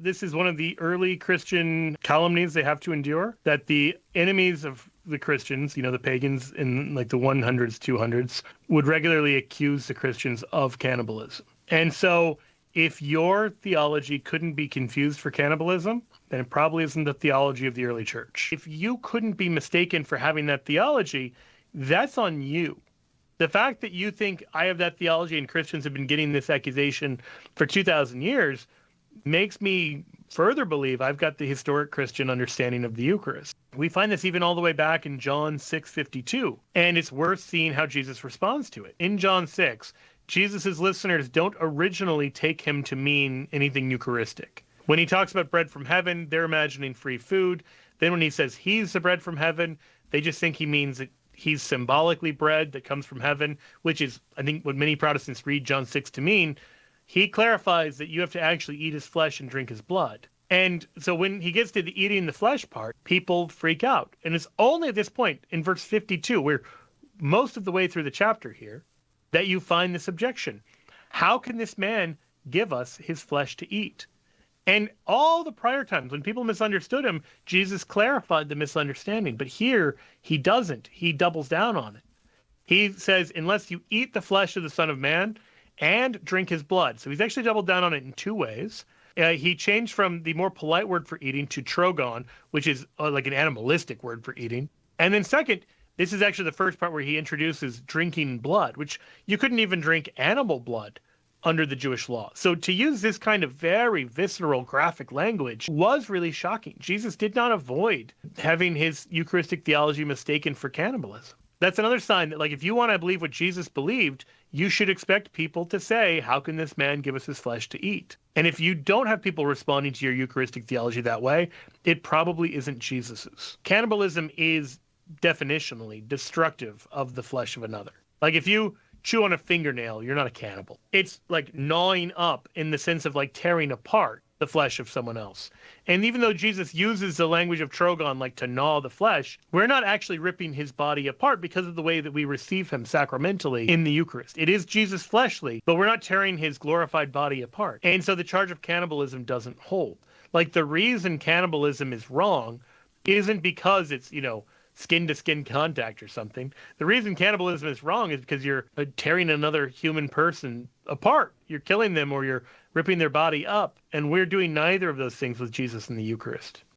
this is one of the early Christian calumnies they have to endure, that the enemies of the Christians, the pagans in like the 100s, 200s, would regularly accuse the Christians of cannibalism. And so if your theology couldn't be confused for cannibalism, then it probably isn't the theology of the early church. If you couldn't be mistaken for having that theology, that's on you. The fact that you think I have that theology and Christians have been getting this accusation for 2,000 years makes me further believe I've got the historic Christian understanding of the Eucharist. We find this even all the way back in John 6:52, and it's worth seeing how Jesus responds to it. In John 6, Jesus' listeners don't originally take him to mean anything Eucharistic. When he talks about bread from heaven, they're imagining free food. Then when he says he's the bread from heaven, they just think he means that he's symbolically bread that comes from heaven, which is, I think, what many Protestants read John 6 to mean. He clarifies that you have to actually eat his flesh and drink his blood. And so when he gets to the eating the flesh part, people freak out. And it's only at this point, in verse 52, we're most of the way through the chapter here, that you find this objection. How can this man give us his flesh to eat? And all the prior times when people misunderstood him, Jesus clarified the misunderstanding. But here, he doesn't. He doubles down on it. He says, unless you eat the flesh of the Son of Man and drink his blood. So he's actually doubled down on it in two ways. He changed from the more polite word for eating to trogon, which is like an animalistic word for eating. And then second, this is actually the first part where he introduces drinking blood, which you couldn't even drink animal blood under the Jewish law. So to use this kind of very visceral, graphic language was really shocking. Jesus did not avoid having his Eucharistic theology mistaken for cannibalism. That's another sign that, like, if you want to believe what Jesus believed, you should expect people to say, how can this man give us his flesh to eat? And if you don't have people responding to your Eucharistic theology that way, it probably isn't Jesus's. Cannibalism is definitionally destructive of the flesh of another. Like if you chew on a fingernail, you're not a cannibal. It's like gnawing up in the sense of like tearing apart the flesh of someone else. And even though Jesus uses the language of trogon, like to gnaw the flesh, we're not actually ripping his body apart because of the way that we receive him sacramentally in the Eucharist. It is Jesus fleshly, but we're not tearing his glorified body apart. And so the charge of cannibalism doesn't hold. Like the reason cannibalism is wrong isn't because it's, skin-to-skin contact or something. The reason cannibalism is wrong is because you're tearing another human person apart. You're killing them or you're ripping their body up. And we're doing neither of those things with Jesus in the Eucharist.